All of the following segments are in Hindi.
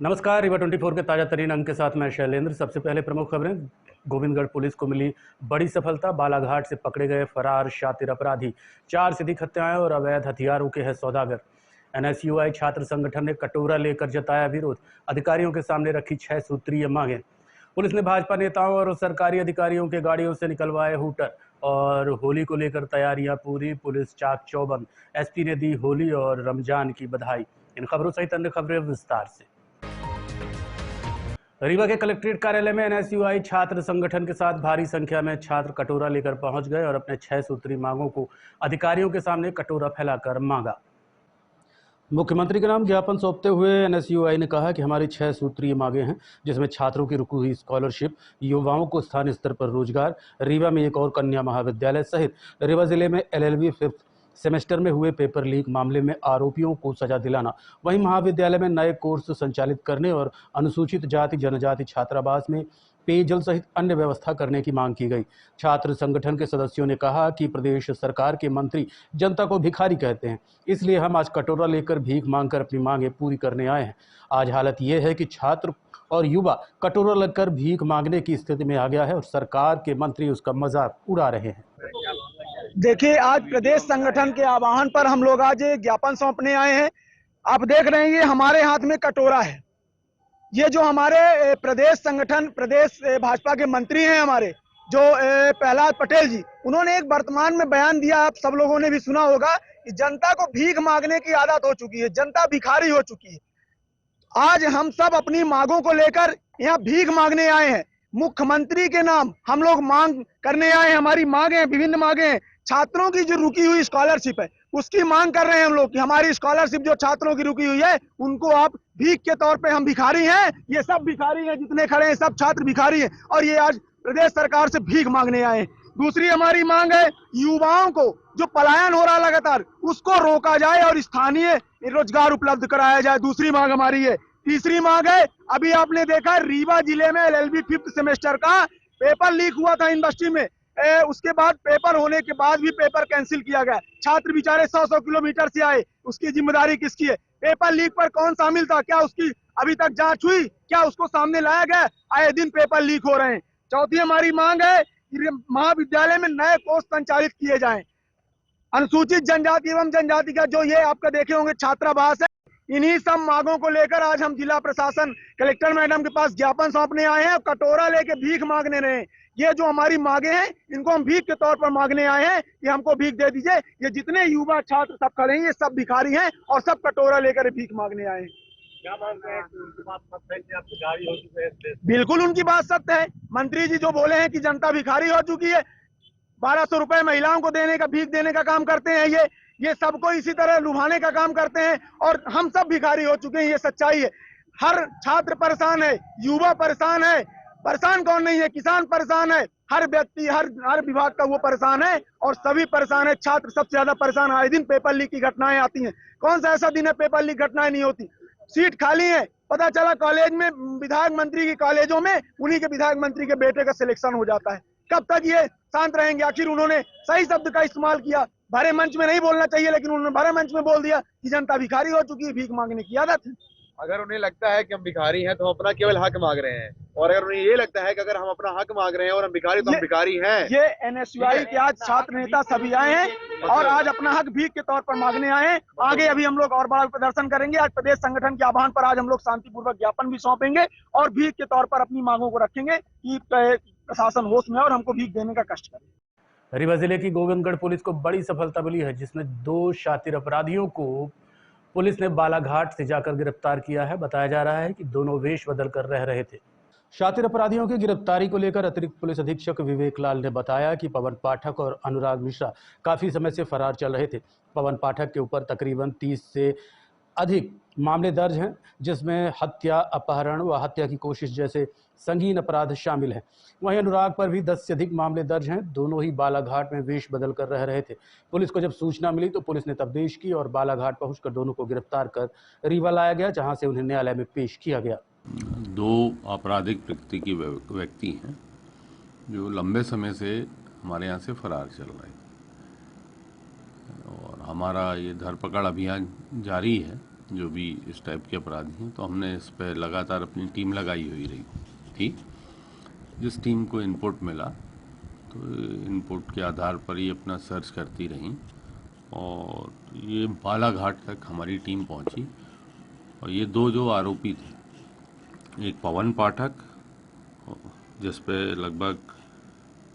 नमस्कार। रीवा 24 के ताजा तरीन अंक के साथ मैं शैलेंद्र। सबसे पहले प्रमुख खबरें। गोविंदगढ़ पुलिस को मिली बड़ी सफलता। बालाघाट से पकड़े गए फरार शातिर अपराधी। 4 से अधिक हत्याएं और अवैध हथियारों के हैं सौदागर। एनएसयूआई छात्र संगठन ने कटोरा लेकर जताया विरोध। अधिकारियों के सामने रखी 6 सूत्रीय मांगें। पुलिस ने भाजपा नेताओं और सरकारी अधिकारियों के गाड़ियों से निकलवाए हूटर। और होली को लेकर तैयारियां पूरी, पुलिस चाक चौबंद। एसपी ने दी होली और रमजान की बधाई। इन खबरों सहित अन्य खबरें विस्तार से। रीवा के कलेक्ट्रेट कार्यालय में एनएसयूआई छात्र संगठन के साथ भारी संख्या में छात्र कटोरा लेकर पहुंच गए और अपने 6 सूत्री मांगों को अधिकारियों के सामने कटोरा फैलाकर मांगा। मुख्यमंत्री के नाम ज्ञापन सौंपते हुए एनएसयूआई ने कहा कि हमारी 6 सूत्रीय मांगें हैं, जिसमें छात्रों की रुकी हुई स्कॉलरशिप, युवाओं को स्थानीय स्तर पर रोजगार, रीवा में एक और कन्या महाविद्यालय सहित रीवा जिले में एलएलबी 5th सेमेस्टर में हुए पेपर लीक मामले में आरोपियों को सजा दिलाना, वहीं महाविद्यालय में नए कोर्स संचालित करने और अनुसूचित जाति जनजाति छात्रावास में पेयजल सहित अन्य व्यवस्था करने की मांग की गई। छात्र संगठन के सदस्यों ने कहा कि प्रदेश सरकार के मंत्री जनता को भिखारी कहते हैं, इसलिए हम आज कटोरा लेकर भीख मांगकर अपनी मांगें पूरी करने आए हैं। आज हालत यह है कि छात्र और युवा कटोरा लेकर भीख मांगने की स्थिति में आ गया है और सरकार के मंत्री उसका मजाक उड़ा रहे हैं। देखिए, आज प्रदेश संगठन के आह्वान पर हम लोग आज ज्ञापन सौंपने आए हैं। आप देख रहे हैं ये हमारे हाथ में कटोरा है। ये जो हमारे प्रदेश संगठन, प्रदेश भाजपा के मंत्री हैं हमारे, जो प्रहलाद पटेल जी, उन्होंने एक वर्तमान में बयान दिया, आप सब लोगों ने भी सुना होगा कि जनता को भीख मांगने की आदत हो चुकी है, जनता भिखारी हो चुकी है। आज हम सब अपनी मांगों को लेकर यहाँ भीख मांगने आए हैं। मुख्यमंत्री के नाम हम लोग मांग करने आए हैं। हमारी मांगे हैं, विभिन्न मांगे हैं। छात्रों की जो रुकी हुई स्कॉलरशिप है, उसकी मांग कर रहे हैं हम लोग कि हमारी स्कॉलरशिप जो छात्रों की रुकी हुई है, उनको आप भीख के तौर पे, हम भिखारी हैं, ये सब भिखारी हैं, जितने खड़े हैं सब छात्र भिखारी हैं और ये आज प्रदेश सरकार से भीख मांगने आए हैं। दूसरी हमारी मांग है, युवाओं को जो पलायन हो रहा है लगातार, उसको रोका जाए और स्थानीय रोजगार उपलब्ध कराया जाए। दूसरी मांग हमारी है। तीसरी मांग है, अभी आपने देखा रीवा जिले में एलएलबी 5th सेमेस्टर का पेपर लीक हुआ था यूनिवर्सिटी में। उसके बाद पेपर होने के बाद भी पेपर कैंसिल किया गया। छात्र बेचारे 100-100 किलोमीटर से आए, उसकी जिम्मेदारी किसकी है? पेपर लीक पर कौन शामिल था? क्या उसकी अभी तक जांच हुई? क्या उसको सामने लाया गया? आए दिन पेपर लीक हो रहे हैं। चौथी हमारी मांग है कि महाविद्यालय में नए कोर्स संचालित किए जाएं। अनुसूचित जनजाति एवं जनजाति का जो ये आपका देखे होंगे छात्रावास है, इन्हीं सब मांगों को लेकर आज हम जिला प्रशासन कलेक्टर मैडम के पास ज्ञापन सौंपने आए हैं। कटोरा लेके भीख मांगने रहे। ये जो हमारी मांगे हैं, इनको हम भीख के तौर पर मांगने आए हैं कि हमको भीख दे दीजिए। ये जितने युवा छात्र सब खड़े हैं, ये सब भिखारी हैं और सब कटोरा लेकर भीख मांगने आए हैं। क्या मानते हैं कि उनकी बात सत्य है कि आप भिखारी हो चुके हैं? बिल्कुल उनकी बात सत्य है। मंत्री जी जो बोले हैं कि जनता भिखारी हो चुकी है, 1200 रुपए महिलाओं को देने का, भीख देने का काम करते हैं, ये सबको इसी तरह लुभाने का काम करते हैं और हम सब भिखारी हो चुके हैं। ये सच्चाई है। हर छात्र परेशान है, युवा परेशान है। परेशान कौन नहीं है? किसान परेशान है, हर व्यक्ति, हर विभाग का वो परेशान है और सभी परेशान है। छात्र सबसे ज्यादा परेशान। आए दिन पेपर लीक की घटनाएं आती हैं। कौन सा ऐसा दिन है पेपर लीक घटनाएं नहीं होती? सीट खाली है, पता चला कॉलेज में, विधायक मंत्री की कॉलेजों में उन्हीं के विधायक मंत्री के बेटे का सिलेक्शन हो जाता है। कब तक ये शांत रहेंगे? आखिर उन्होंने सही शब्द का इस्तेमाल किया। भरे मंच में नहीं बोलना चाहिए, लेकिन उन्होंने भरे मंच में बोल दिया कि जनता भिखारी हो चुकी है, भीख मांगने की आदत है। अगर उन्हें लगता है कि हम भिखारी हैं तो हम अपना केवल हक मांग रहे हैं, और अगर उन्हें ये लगता है कि अगर हम अपना हक मांग रहे हैं और हम भिखारी तो हम भिखारी हैं। ये एनएसयूआई के आज छात्र नेता सभी आए हैं और आज अपना हक भीख के तौर पर मांगने आए हैं। आगे अभी हम लोग और बड़ा प्रदर्शन करेंगे। आज प्रदेश संगठन के आह्वान पर आज हम लोग शांतिपूर्वक ज्ञापन भी सौंपेंगे और भीख के तौर पर अपनी मांगों को रखेंगे कि प्रशासन होश में और हमको भीख देने का कष्ट करे। रीवा जिले की गोविंदगढ़ पुलिस को बड़ी सफलता मिली है, जिसमें 2 शातिर अपराधियों को पुलिस ने बालाघाट से जाकर गिरफ्तार किया है। बताया जा रहा है कि दोनों वेश बदल कर रह रहे थे। शातिर अपराधियों की गिरफ्तारी को लेकर अतिरिक्त पुलिस अधीक्षक विवेक लाल ने बताया कि पवन पाठक और अनुराग मिश्रा काफी समय से फरार चल रहे थे। पवन पाठक के ऊपर तकरीबन 30 से अधिक मामले दर्ज हैं, जिसमें हत्या, अपहरण व हत्या की कोशिश जैसे संगीन अपराध शामिल हैं। वहीं अनुराग पर भी 10 से अधिक मामले दर्ज हैं। दोनों ही बालाघाट में वेश बदल कर रह रहे थे। पुलिस को जब सूचना मिली तो पुलिस ने तफ्तीश की और बालाघाट पहुंचकर दोनों को गिरफ्तार कर रीवा लाया गया, जहां से उन्हें न्यायालय में पेश किया गया। 2 आपराधिक प्रकृति की व्यक्ति हैं जो लंबे समय से हमारे यहाँ से फरार चल रहे हैं और हमारा ये धरपकड़ अभियान जारी है। जो भी इस टाइप के अपराधी हैं, तो हमने इस पर लगातार अपनी टीम लगाई हुई रही थी। जिस टीम को इनपुट मिला तो इनपुट के आधार पर ही अपना सर्च करती रहीं और ये बालाघाट तक हमारी टीम पहुंची। और ये दो जो आरोपी थे, एक पवन पाठक जिस पे लगभग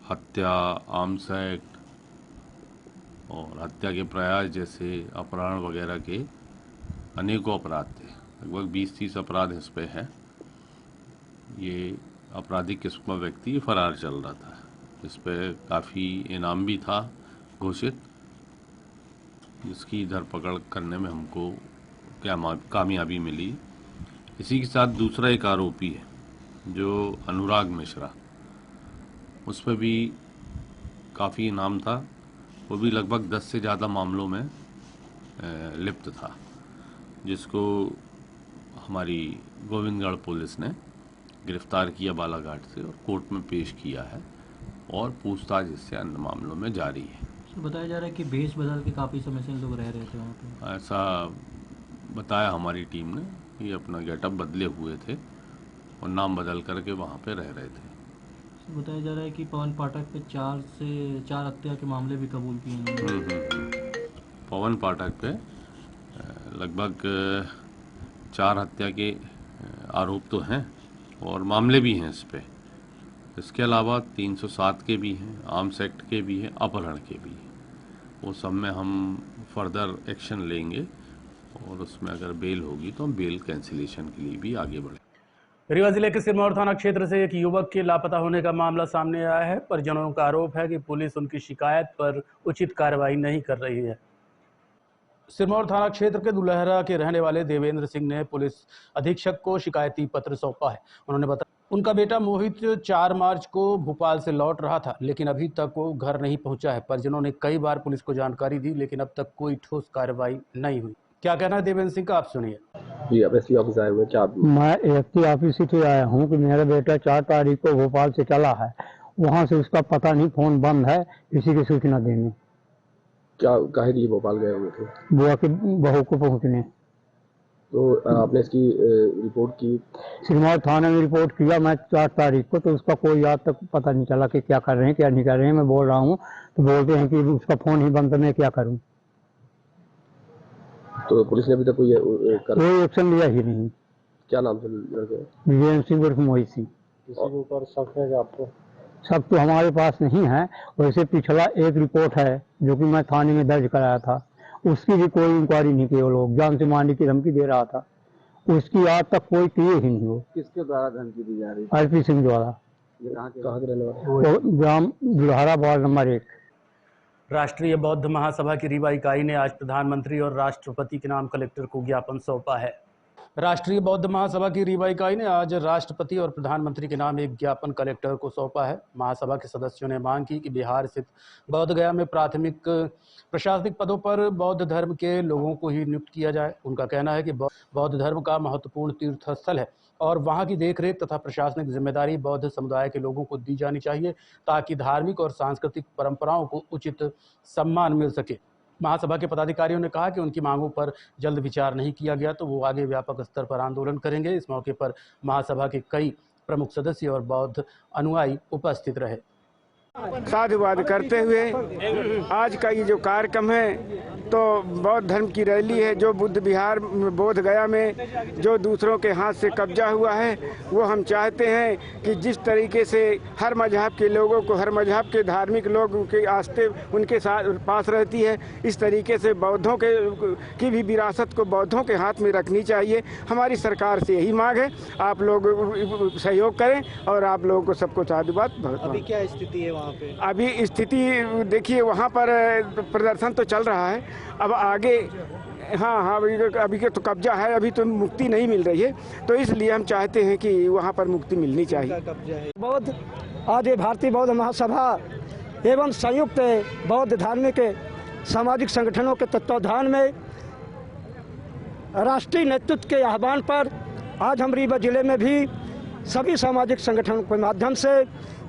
हत्या, आर्म्स एक्ट और हत्या के प्रयास जैसे अपहरण वगैरह के अनेकों अपराध थे, लगभग 20-30 अपराध इस पे है। ये आपराधिक किस्म का व्यक्ति फरार चल रहा था। इस पे काफ़ी इनाम भी था घोषित, जिसकी धरपकड़ करने में हमको कामयाबी मिली। इसी के साथ दूसरा एक आरोपी है जो अनुराग मिश्रा, उस पर भी काफ़ी इनाम था। वो भी लगभग 10 से ज़्यादा मामलों में लिप्त था, जिसको हमारी गोविंदगढ़ पुलिस ने गिरफ्तार किया बालाघाट से और कोर्ट में पेश किया है और पूछताछ इससे अन्य मामलों में जारी है। बताया जा रहा है कि भेष बदल के काफ़ी समय से लोग रह रहे थे वहाँ पे। ऐसा बताया हमारी टीम ने कि अपना गेटअप बदले हुए थे और नाम बदल करके वहाँ पे रह रहे थे। बताया जा रहा है कि पवन पाठक पे 4 से 4 हत्या के मामले भी कबूल किए हैं। पवन पाठक पे लगभग 4 हत्या के आरोप तो हैं और मामले भी हैं इस पे। इसके अलावा 307 के भी हैं, आर्म्स एक्ट के भी हैं, अपहरण के भी हैं। वो सब में हम फर्दर एक्शन लेंगे और उसमें अगर बेल होगी तो हम बेल कैंसिलेशन के लिए भी आगे बढ़ेंगे। रीवा जिले के सिरमौर थाना क्षेत्र से एक युवक के लापता होने का मामला सामने आया है। परिजनों का आरोप है कि पुलिस उनकी शिकायत पर उचित कार्रवाई नहीं कर रही है। सिरमौर थाना क्षेत्र के दुलहरा के रहने वाले देवेंद्र सिंह ने पुलिस अधीक्षक को शिकायती पत्र सौंपा है। उन्होंने बताया उनका बेटा मोहित 4 मार्च को भोपाल से लौट रहा था, लेकिन अभी तक वो घर नहीं पहुंचा है। परिजनों ने कई बार पुलिस को जानकारी दी, लेकिन अब तक कोई ठोस कार्रवाई नहीं हुई। क्या कहना है देवेंद्र सिंह का, आप सुनिए। जी, अब एसपी ऑफिस आए हुए क्या? मैं एसपी ऑफिस से आया हूँ कि मेरा बेटा 4 तारीख को भोपाल से चला है, वहाँ से उसका पता नहीं, फोन बंद है, किसी की सूचना देने। क्या काहे लिए भोपाल गए हुए थे? बुआ की बहू को पहुँचने। तो आपने इसकी रिपोर्ट की? सिरमौर थाने में रिपोर्ट किया मैं 4 तारीख को, तो उसका कोई आज तक पता नहीं चला कि क्या कर रहे हैं क्या नहीं कर रहे हैं। मैं बोल रहा हूँ तो बोलते हैं कि उसका फोन ही बंद है, मैं क्या करूँ। तो पुलिस ने अभी तक कोई एक्शन लिया ही नहीं। क्या नाम से लड़के? विजय सिंह उर्फ मोहित सिंह। किसी के ऊपर शक है आपको? शक तो हमारे पास नहीं है। वैसे पिछला एक रिपोर्ट है जो कि मैं थाने में दर्ज कराया था, उसकी भी कोई इंक्वायरी नहीं की। वो लोग जान से मारने की धमकी दे रहा था, उसकी आज तक कोई किए ही नहीं। वो किसके द्वारा धमकी दी जा रही है? आरपी सिंह द्वारा। कहाँ के रहने वाले? ग्राम दुल्हारा वार्ड नंबर 1। राष्ट्रीय बौद्ध महासभा की रीवा इकाई ने आज प्रधानमंत्री और राष्ट्रपति के नाम कलेक्टर को ज्ञापन सौंपा है। राष्ट्रीय बौद्ध महासभा की रीवा इकाई ने आज राष्ट्रपति और प्रधानमंत्री के नाम एक ज्ञापन कलेक्टर को सौंपा है। महासभा के सदस्यों ने मांग की कि बिहार स्थित बोधगया में प्राथमिक प्रशासनिक पदों पर बौद्ध धर्म के लोगों को ही नियुक्त किया जाए। उनका कहना है कि बौद्ध धर्म का महत्वपूर्ण तीर्थ स्थल है और वहां की देखरेख तथा प्रशासनिक जिम्मेदारी बौद्ध समुदाय के लोगों को दी जानी चाहिए, ताकि धार्मिक और सांस्कृतिक परंपराओं को उचित सम्मान मिल सके। महासभा के पदाधिकारियों ने कहा कि उनकी मांगों पर जल्द विचार नहीं किया गया तो वो आगे व्यापक स्तर पर आंदोलन करेंगे। इस मौके पर महासभा के कई प्रमुख सदस्य और बौद्ध अनुयायी उपस्थित रहे। साधुवाद करते हुए आज का ये जो कार्यक्रम है तो बौद्ध धर्म की रैली है, जो बुद्ध विहार बोध गया में जो दूसरों के हाथ से कब्जा हुआ है, वो हम चाहते हैं कि जिस तरीके से हर मजहब के लोगों को, हर मजहब के धार्मिक लोग के आस्थे उनके साथ पास रहती है, इस तरीके से बौद्धों की भी विरासत को बौद्धों के हाथ में रखनी चाहिए। हमारी सरकार से यही मांग है, आप लोग सहयोग करें और आप लोगों को सबको साधुवाद। अभी क्या स्थिति है वहाँ पे? अभी स्थिति देखिए, वहाँ पर प्रदर्शन तो चल रहा है, अब आगे हाँ अभी के तो कब्जा है, अभी तो मुक्ति नहीं मिल रही है, तो इसलिए हम चाहते हैं कि वहाँ पर मुक्ति मिलनी चाहिए। बौद्ध आदि भारतीय बौद्ध महासभा एवं संयुक्त बौद्ध धार्मिक सामाजिक संगठनों के तत्वावधान में राष्ट्रीय नेतृत्व के आह्वान पर आज हम रीवा जिले में भी सभी सामाजिक संगठनों के माध्यम से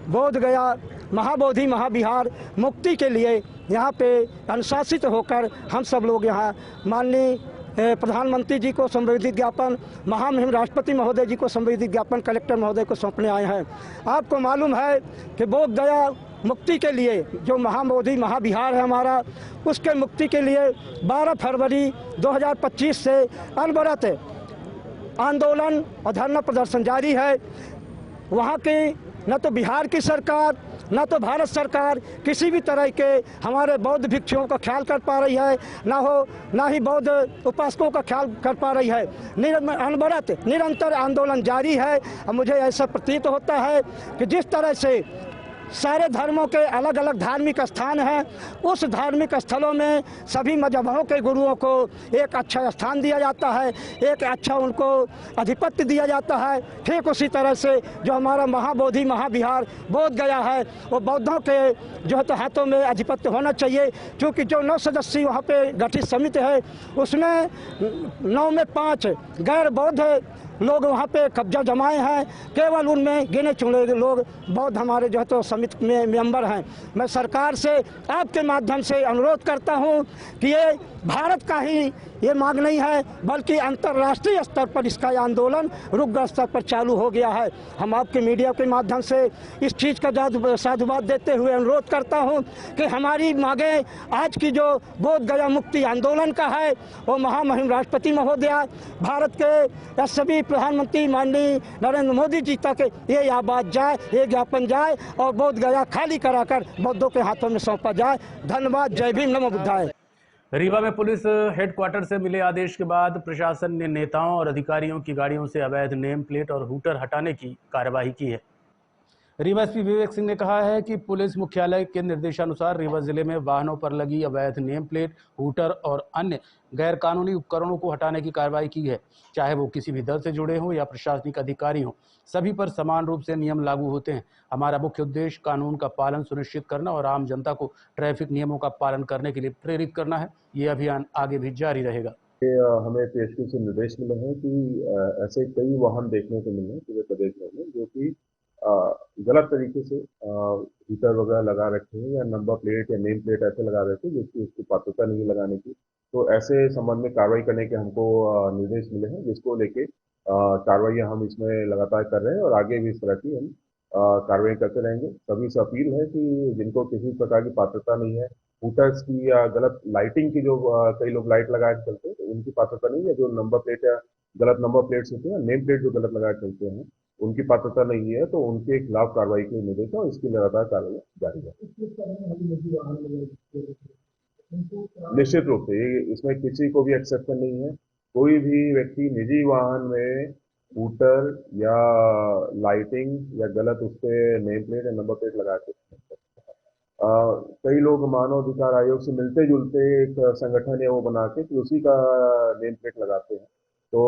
बोध गया महाबोधि महाविहार मुक्ति के लिए यहाँ पे अनुशासित होकर हम सब लोग यहाँ माननीय प्रधानमंत्री जी को संवेदित ज्ञापन, महामहिम राष्ट्रपति महोदय जी को संवेदित ज्ञापन कलेक्टर महोदय को सौंपने आए हैं। आपको मालूम है कि बोध गया मुक्ति के लिए जो महाबोधि महाविहार है हमारा, उसके मुक्ति के लिए 12 फरवरी 2025 से अनवरत आंदोलन और धरना प्रदर्शन जारी है। वहाँ की न तो बिहार की सरकार न तो भारत सरकार किसी भी तरह के हमारे बौद्ध भिक्षुओं का ख्याल कर पा रही है, ना ही बौद्ध उपासकों का ख्याल कर पा रही है। अनवरत निरंतर आंदोलन जारी है और मुझे ऐसा प्रतीत होता है कि जिस तरह से सारे धर्मों के अलग अलग धार्मिक स्थान हैं, उस धार्मिक स्थलों में सभी मजहबों के गुरुओं को एक अच्छा स्थान दिया जाता है, एक अच्छा उनको आधिपत्य दिया जाता है। ठीक उसी तरह से जो हमारा महाबोधि महाविहार बोध गया है, वो बौद्धों के जो है तो हाथों में आधिपत्य होना चाहिए, क्योंकि जो 9 सदस्यीय वहाँ पे गठित समिति है उसमें 9 में 5 गैर बौद्ध लोग वहाँ पे कब्जा जमाए हैं। केवल उनमें गिने चुने लोग बौद्ध हमारे जो है तो समिति में मेंबर हैं। मैं सरकार से आपके माध्यम से अनुरोध करता हूँ कि ये भारत का ही ये मांग नहीं है, बल्कि अंतर्राष्ट्रीय स्तर पर इसका आंदोलन रुग्ण स्तर पर चालू हो गया है। हम आपके मीडिया के माध्यम से इस चीज़ का साधुवाद देते हुए अनुरोध करता हूं कि हमारी मांगें आज की जो बोध गया मुक्ति आंदोलन का है, वो महामहिम राष्ट्रपति महोदय, भारत के सभी प्रधानमंत्री माननीय नरेंद्र मोदी जी तक ये आवाज जाए, ये ज्ञापन जाए और बोध गया खाली कराकर बौद्धों के हाथों में सौंपा जाए। धन्यवाद। जय भीम, नमो बुद्धाय। रीवा में पुलिस हेडक्वार्टर से मिले आदेश के बाद प्रशासन ने नेताओं और अधिकारियों की गाड़ियों से अवैध नेम प्लेट और हूटर हटाने की कार्यवाही की है। रीवा एसपी विवेक सिंह ने कहा है कि पुलिस मुख्यालय के निर्देशानुसार रीवा जिले में वाहनों पर लगी अवैध नेम प्लेट, हूटर और अन्य गैर कानूनी उपकरणों को हटाने की कार्रवाई की है। चाहे वो किसी भी दल से जुड़े हों या प्रशासनिक अधिकारी हों, सभी पर समान रूप से नियम लागू होते हैं। हमारा मुख्य उद्देश्य कानून का पालन सुनिश्चित करना और आम जनता को ट्रैफिक नियमों का पालन करने के लिए प्रेरित करना है। ये अभियान आगे भी जारी रहेगा। हमें पीएसक्यू से निर्देश मिले हैं कि ऐसे कई वाहन देखने को मिले हैं पूरे प्रदेश में जो कि गलत तरीके से हीटर वगैरह लगा रखे हैं या नंबर प्लेट या नेम प्लेट ऐसे लगा रखे हैं जिसकी उसकी पात्रता नहीं लगाने की। तो ऐसे संबंध में कार्रवाई करने के हमको निर्देश मिले हैं, जिसको लेके कार्रवाई हम इसमें लगातार कर रहे हैं और आगे भी इस तरह की हम कार्रवाई करते रहेंगे। सभी से अपील है कि जिनको किसी प्रकार की पात्रता नहीं है, हूटर्स की या गलत लाइटिंग की, जो कई लोग लाइट लगा के चलते हैं तो उनकी पात्रता नहीं है, जो नंबर प्लेट या गलत नंबर प्लेट्स होते हैं, नेम प्लेट जो गलत लगा के चलते हैं उनकी पात्रता नहीं है, तो उनके खिलाफ कार्रवाई के निर्देश है और इसकी लगातार कार्रवाई जारी है। निश्चित रूप से इसमें किसी को भी एक्सेप्शन नहीं है। कोई भी व्यक्ति निजी वाहन में हूटर या लाइटिंग या गलत उस पर नेम प्लेट या नंबर प्लेट लगा के कई लोग मानव अधिकार आयोग से मिलते जुलते एक संगठन है वो बना के उसी का नेम प्लेट लगाते हैं। तो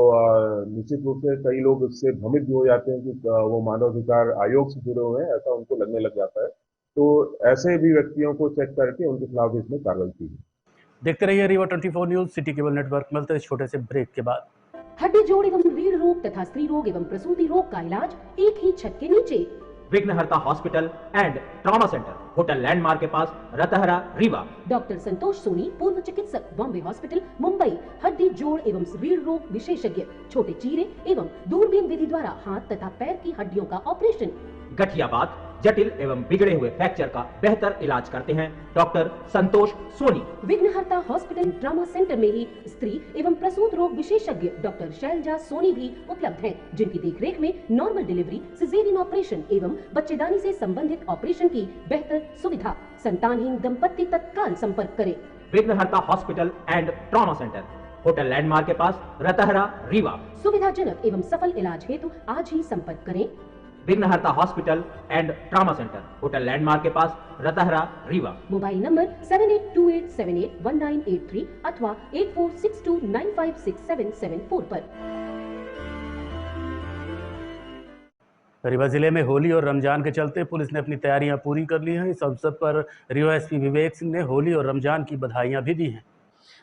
निश्चित रूप से कई लोग इससे भ्रमित भी हो जाते हैं कि वो मानव अधिकार आयोग से जुड़े हुए हैं, ऐसा उनको लगने लग जाता है। तो ऐसे भी व्यक्तियों को चेक करके उनके खिलाफ इसमें कार्रवाई की है। देखते रहिए Rewa 24 news, city cable network. मिलते हैं इस छोटे से ब्रेक के बाद। हड्डी जोड़ एवं रीढ़ रोग तथा स्त्री रोग एवं प्रसूति रोग का इलाज एक ही छत के नीचे। विघ्नहर्ता hospital and trauma centre, hotel landmark के पास, रतहरा, रीवा। डॉक्टर संतोष सोनी, पूर्व चिकित्सक, बॉम्बे हॉस्पिटल, मुंबई। हड्डी जोड़ एवं रीढ़ रोग विशेषज्ञ, छोटे चीरे एवं दूरबीन विधि द्वारा हाथ तथा पैर की हड्डियों का ऑपरेशन। गठियाबात, जटिल एवं बिगड़े हुए फ्रैक्चर का बेहतर इलाज करते हैं डॉक्टर संतोष सोनी। विघ्नहर्ता हॉस्पिटल ट्रॉमा सेंटर में ही स्त्री एवं प्रसूत रोग विशेषज्ञ डॉक्टर शैलजा सोनी भी उपलब्ध हैं, जिनकी देखरेख में नॉर्मल डिलीवरी, सिजेरियन ऑपरेशन एवं बच्चेदानी से संबंधित ऑपरेशन की बेहतर सुविधा। संतानहीन दंपत्ति तत्काल संपर्क करें। विघ्नहर्ता hospital and trauma centre, hotel landmark के पास, रतहरा, रीवा। सुविधाजनक एवं सफल इलाज हेतु आज ही संपर्क करें। विघ्नहर्ता hospital and trauma centre, hotel landmark के पास, रतहरा, रीवा। मोबाइल नंबर 7828781983 अथवा 8462956774 पर। रीवा जिले में होली और रमजान के चलते पुलिस ने अपनी तैयारियां पूरी कर ली हैं। इस अवसर पर रीवा एसपी विवेक सिंह ने होली और रमजान की बधाइयां भी दी हैं।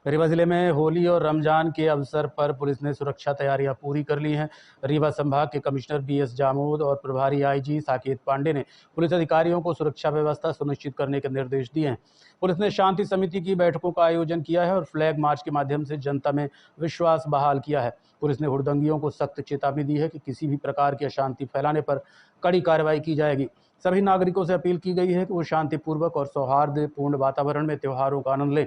रीवा जिले में होली और रमजान के अवसर पर पुलिस ने सुरक्षा तैयारियां पूरी कर ली हैं। रीवा संभाग के कमिश्नर बीएस जामोद और प्रभारी आईजी साकेत पांडे ने पुलिस अधिकारियों को सुरक्षा व्यवस्था सुनिश्चित करने के निर्देश दिए हैं। पुलिस ने शांति समिति की बैठकों का आयोजन किया है और फ्लैग मार्च के माध्यम से जनता में विश्वास बहाल किया है। पुलिस ने हुड़दंगियों को सख्त चेतावनी दी है कि किसी भी प्रकार की अशांति फैलाने पर कड़ी कार्रवाई की जाएगी। सभी नागरिकों से अपील की गई है कि वो शांतिपूर्वक और सौहार्दपूर्ण वातावरण में त्योहारों का आनंद लें।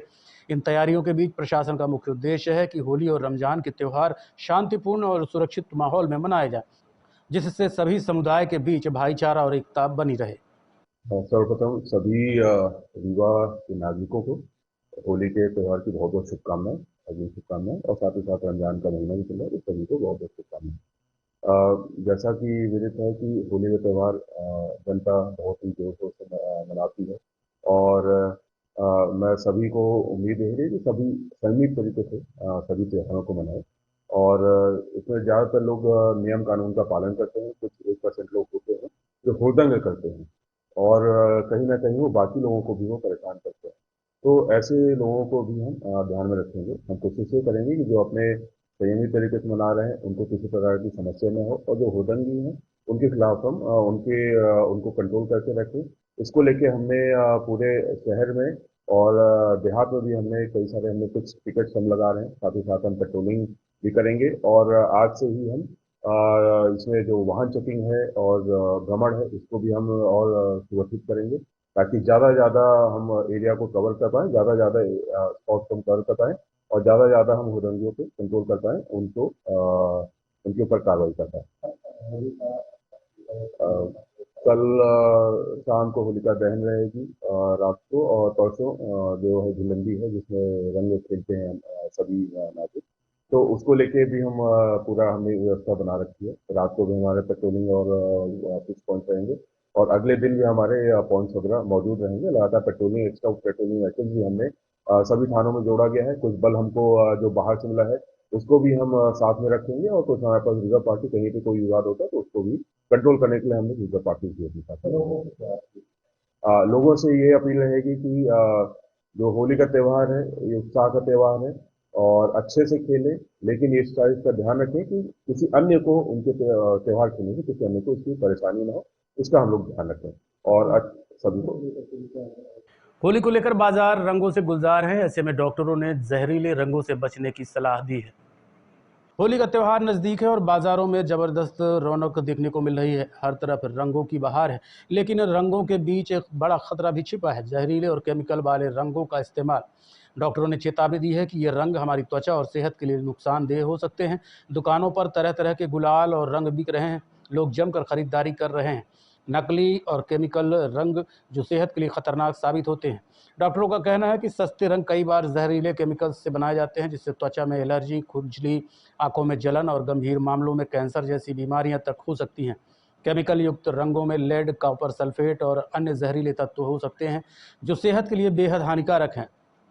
इन तैयारियों के बीच प्रशासन का मुख्य उद्देश्य है कि होली और रमजान के त्यौहार शांतिपूर्ण और सुरक्षित माहौल में मनाए जाएं, जिससे सभी समुदाय के बीच भाईचारा और एकता बनी रहे। सर्वप्रथम सभी रीवा के नागरिकों को होली के त्यौहार की बहुत बहुत शुभकामनाएं, अग्रिम शुभकामनाएं, और साथ ही साथ रमजान का महीना भी चल रहा है, सभी को बहुत बहुत शुभकामनाएं। जैसा कि विदित है कि होली का त्यौहार जनता बहुत ही जोर शोर से मनाती है, और मैं सभी को उम्मीद है कि सभी संयमित तरीके से सभी त्योहारों को मनाएं। और इसमें ज़्यादातर लोग नियम कानून का पालन करते हैं, कुछ 1% लोग होते हैं जो हुड़दंग करते हैं और कहीं ना कहीं वो बाकी लोगों को भी वो परेशान करते हैं। तो ऐसे लोगों को भी हम ध्यान में रखेंगे। हम कोशिश ये करेंगे कि जो अपने संयमित तरीके से मना रहे हैं उनको किसी प्रकार की समस्या न हो, और जो हुड़दंगी हैं उनके खिलाफ हम उनको कंट्रोल करके रखें। इसको लेके हमने पूरे शहर में और देहात में भी हमने कुछ टिकट्स हम लगा रहे हैं। साथ ही साथ हम पेट्रोलिंग भी करेंगे, और आज से ही हम इसमें जो वाहन चेकिंग है और भ्रमण है इसको भी हम और सुरक्षित करेंगे, ताकि ज़्यादा हम एरिया को कवर कर पाएँ, ज़्यादा स्पॉट को हम कवर कर पाएँ, और ज़्यादा हम हुड़दंगियों पे कंट्रोल कर पाएँ, उनके ऊपर कार्रवाई कर पाएँ। कल शाम को होलिका दहन रहेगी रात को, और परसों जो है धुलंडी है जिसमें रंग खेलते हैं सभी नागरिक, तो उसको लेके भी हम हमने व्यवस्था बना रखी है। रात को भी हमारे पेट्रोलिंग और फिक्स पॉइंट रहेंगे, और अगले दिन भी हमारे पॉइंट्स वगैरह मौजूद रहेंगे। लगातार एक्स्ट्रा पेट्रोलिंग व्हीकल्स भी हमने सभी थानों में जोड़ा गया है। कुछ बल हमको जो बाहर से मिला है उसको भी हम साथ में रखेंगे, और कुछ हमारे पास रिजर्व पार्टी कहीं पे कोई विवाद होता है तो उसको भी कंट्रोल करने के लिए हमने रिजर्व पार्टी भी अपने साथ। लोगों से ये अपील रहेगी कि जो होली का त्यौहार है ये उत्साह का त्यौहार है, और अच्छे से खेलें, लेकिन इस चीज का ध्यान रखें कि किसी अन्य को उनके त्यौहार खेलने से किसी अन्य को इसकी परेशानी ना हो, इसका हम लोग ध्यान रखें। और सभी को होली को लेकर बाजार रंगों से गुलजार हैं। ऐसे में डॉक्टरों ने जहरीले रंगों से बचने की सलाह दी है। होली का त्यौहार नज़दीक है और बाजारों में ज़बरदस्त रौनक देखने को मिल रही है। हर तरफ रंगों की बहार है, लेकिन रंगों के बीच एक बड़ा खतरा भी छिपा है, जहरीले और केमिकल वाले रंगों का इस्तेमाल। डॉक्टरों ने चेतावनी दी है कि ये रंग हमारी त्वचा और सेहत के लिए नुकसानदेह हो सकते हैं। दुकानों पर तरह तरह के गुलाल और रंग बिक रहे हैं, लोग जमकर खरीदारी कर रहे हैं। नकली और केमिकल रंग जो सेहत के लिए खतरनाक साबित होते हैं। डॉक्टरों का कहना है कि सस्ते रंग कई बार जहरीले केमिकल्स से बनाए जाते हैं, जिससे त्वचा में एलर्जी, खुजली, आंखों में जलन और गंभीर मामलों में कैंसर जैसी बीमारियां तक हो सकती हैं। केमिकल युक्त रंगों में लेड, कॉपर सल्फेट और अन्य जहरीले तत्व हो सकते हैं जो सेहत के लिए बेहद हानिकारक हैं।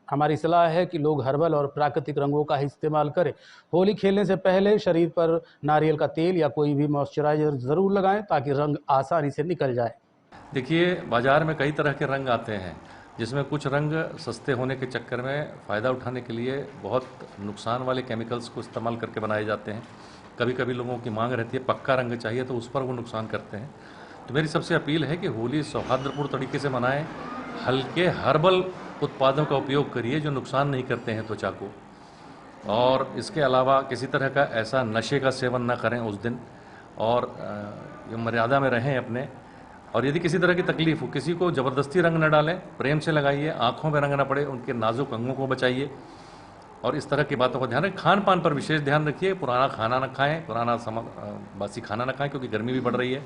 हमारी सलाह है कि लोग हर्बल और प्राकृतिक रंगों का इस्तेमाल करें। होली खेलने से पहले शरीर पर नारियल का तेल या कोई भी मॉइस्चराइजर ज़रूर लगाएं ताकि रंग आसानी से निकल जाए। देखिए, बाज़ार में कई तरह के रंग आते हैं, जिसमें कुछ रंग सस्ते होने के चक्कर में फ़ायदा उठाने के लिए बहुत नुकसान वाले केमिकल्स को इस्तेमाल करके बनाए जाते हैं। कभी कभी लोगों की मांग रहती है पक्का रंग चाहिए, तो उस पर वो नुकसान करते हैं। तो मेरी सबसे अपील है कि होली सौहार्दपूर्ण तरीके से मनाएं। हल्के हर्बल उत्पादों का उपयोग करिए जो नुकसान नहीं करते हैं त्वचा को, और इसके अलावा किसी तरह का ऐसा नशे का सेवन न करें उस दिन, और मर्यादा में रहें अपने। और यदि किसी तरह की तकलीफ हो, किसी को ज़बरदस्ती रंग न डालें, प्रेम से लगाइए, आँखों में रंग न पड़े, उनके नाजुक अंगों को बचाइए, और इस तरह की बातों का ध्यान रखें। खान पान पर विशेष ध्यान रखिए, पुराना खाना न खाएं, बासी खाना न खाएं, क्योंकि गर्मी भी बढ़ रही है,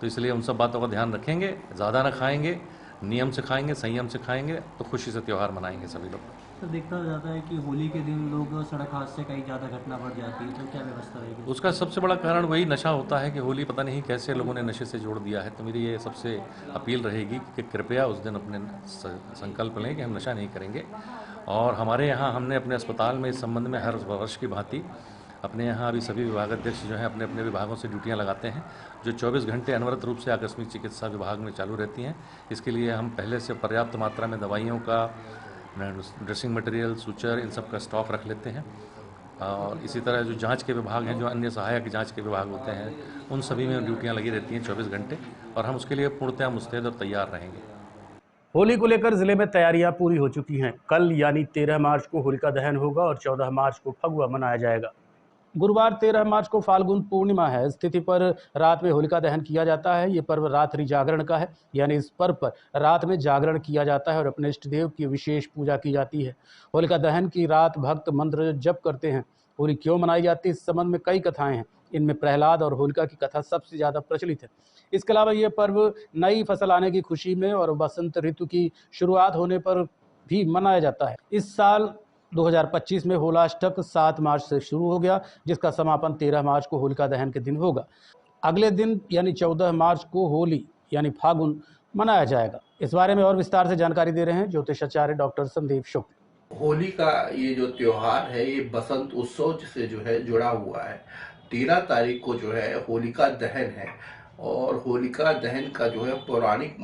तो इसलिए उन सब बातों का ध्यान रखेंगे। ज़्यादा न खाएंगे, नियम से खाएंगे, संयम से खाएंगे, तो खुशी से त्यौहार मनाएंगे सभी लोग। तो देखा जाता है कि होली के दिन लोग सड़क हादसे कहीं ज़्यादा घटना बढ़ जाती है, तो क्या व्यवस्था रहेगी? उसका सबसे बड़ा कारण वही नशा होता है कि होली पता नहीं कैसे लोगों ने नशे से जोड़ दिया है। तो मेरी ये सबसे अपील रहेगी कि कृपया उस दिन अपने संकल्प लें कि हम नशा नहीं करेंगे। और हमारे यहाँ हमने अपने अस्पताल में इस संबंध में हर वर्ष की भांति अपने यहाँ अभी सभी विभागाध्यक्ष जो हैं अपने अपने विभागों से ड्यूटियाँ लगाते हैं, जो 24 घंटे अनवरत रूप से आकस्मिक चिकित्सा विभाग में चालू रहती हैं। इसके लिए हम पहले से पर्याप्त मात्रा में दवाइयों का ड्रेसिंग मटेरियल, सूचर, इन सब का स्टॉक रख लेते हैं। और इसी तरह जो जांच के विभाग हैं, जो अन्य सहायक जांच के विभाग होते हैं, उन सभी में ड्यूटियां लगी रहती हैं 24 घंटे, और हम उसके लिए पूर्णतः मुस्तैद और तैयार रहेंगे। होली को लेकर जिले में तैयारियां पूरी हो चुकी हैं। कल यानी 13 मार्च को होलिका दहन होगा और 14 मार्च को फगुआ मनाया जाएगा। गुरुवार 13 मार्च को फाल्गुन पूर्णिमा है। इस तिथि पर रात में होलिका दहन किया जाता है। ये पर्व रात्रि जागरण का है, यानी इस पर्व पर रात में जागरण किया जाता है और अपने इष्ट देव की विशेष पूजा की जाती है। होलिका दहन की रात भक्त मंत्र जप करते हैं। होली क्यों मनाई जाती है, इस संबंध में कई कथाएं हैं। इनमें प्रहलाद और होलिका की कथा सबसे ज़्यादा प्रचलित है। इसके अलावा ये पर्व नई फसल आने की खुशी में और बसंत ऋतु की शुरुआत होने पर भी मनाया जाता है। इस साल 2025 में होलाष्टक 7 मार्च से शुरू हो गया, जिसका समापन 13 मार्च को होलिका दहन के दिन होगा। अगले दिन यानी 14 मार्च को होली यानी फागुन मनाया जाएगा। इस बारे में और विस्तार से जानकारी दे रहे हैं ज्योतिषाचार्य डॉक्टर संदीप शुक्ल। होली का ये जो त्योहार है, ये बसंत उत्सव से जो है जुड़ा हुआ है। 13 तारीख को जो है होलिका दहन है, और होलिका दहन का जो है पौराणिक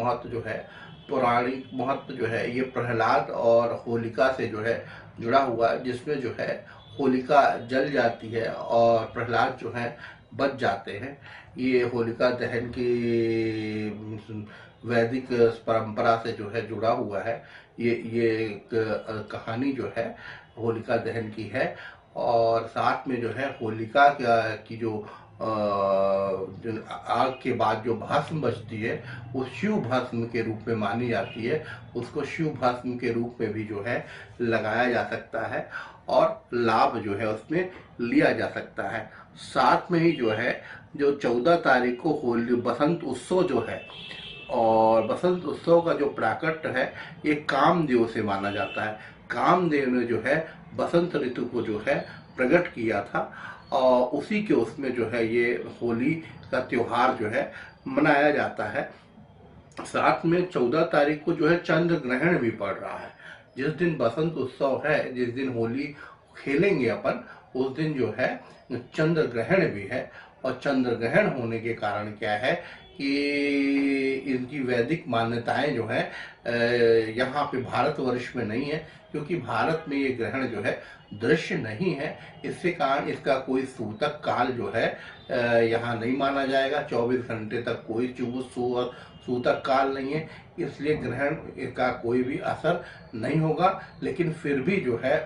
महत्व जो है ये प्रहलाद और होलिका से जो है जुड़ा हुआ है, जिसमें जो है होलिका जल जाती है और प्रहलाद जो है बच जाते हैं। ये होलिका दहन की वैदिक परंपरा से जो है जुड़ा हुआ है। ये एक कहानी जो है होलिका दहन की है, और साथ में जो है होलिका की जो आग के बाद जो भस्म बचती है वो शिव भस्म के रूप में मानी जाती है। उसको शिव भस्म के रूप में भी जो है लगाया जा सकता है और लाभ जो है उसमें लिया जा सकता है। साथ में ही जो है जो 14 तारीख को होली बसंत उत्सव जो है, और बसंत उत्सव का जो प्राकट्य है ये कामदेव से माना जाता है। कामदेव ने जो है बसंत ऋतु को जो है प्रकट किया था, और उसी के उसमें जो है ये होली का त्योहार जो है मनाया जाता है। साथ में 14 तारीख को जो है चंद्र ग्रहण भी पड़ रहा है। जिस दिन बसंत उत्सव है, जिस दिन होली खेलेंगे अपन, उस दिन जो है चंद्र ग्रहण भी है। और चंद्र ग्रहण होने के कारण क्या है कि इनकी वैदिक मान्यताएं जो है यहाँ पे भारतवर्ष में नहीं है, क्योंकि भारत में ये ग्रहण जो है दृश्य नहीं है। इसके कारण इसका कोई सूतक काल जो है यहाँ नहीं माना जाएगा। 24 घंटे तक कोई सूतक काल नहीं है, इसलिए ग्रहण का कोई भी असर नहीं होगा। लेकिन फिर भी जो है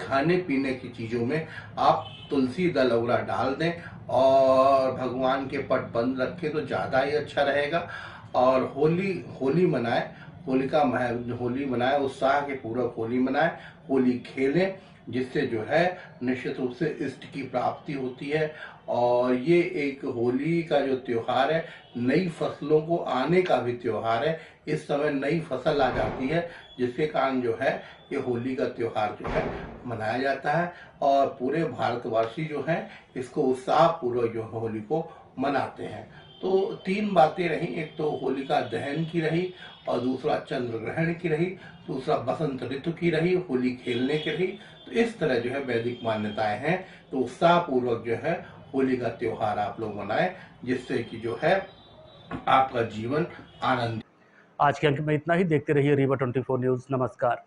खाने पीने की चीज़ों में आप तुलसी दल वगैरह डाल दें और भगवान के पट बंद रखें तो ज़्यादा ही अच्छा रहेगा। और होली मनाएं, होली मनाएं, उत्साह के पूर्वक होली मनाएं, होली खेलें, जिससे जो है निश्चित रूप से इष्ट की प्राप्ति होती है। और ये एक होली का जो त्योहार है, नई फसलों को आने का भी त्योहार है। इस समय नई फसल आ जाती है, जिसके कारण जो है ये होली का त्योहार जो है मनाया जाता है, और पूरे भारतवासी जो हैं इसको उत्साह पूर्वक जो होली को मनाते हैं। तो 3 बातें रही, एक तो होलिका दहन की रही, और दूसरा चंद्र ग्रहण की रही, दूसरा बसंत ऋतु की रही, होली खेलने की रही। तो इस तरह जो है वैदिक मान्यताएं हैं। तो उत्साह पूर्वक जो है होली का त्योहार आप लोग मनाएं, जिससे कि जो है आपका जीवन आनंद। आज के अंक में इतना ही। देखते रहिए रीवा 24 न्यूज़। नमस्कार।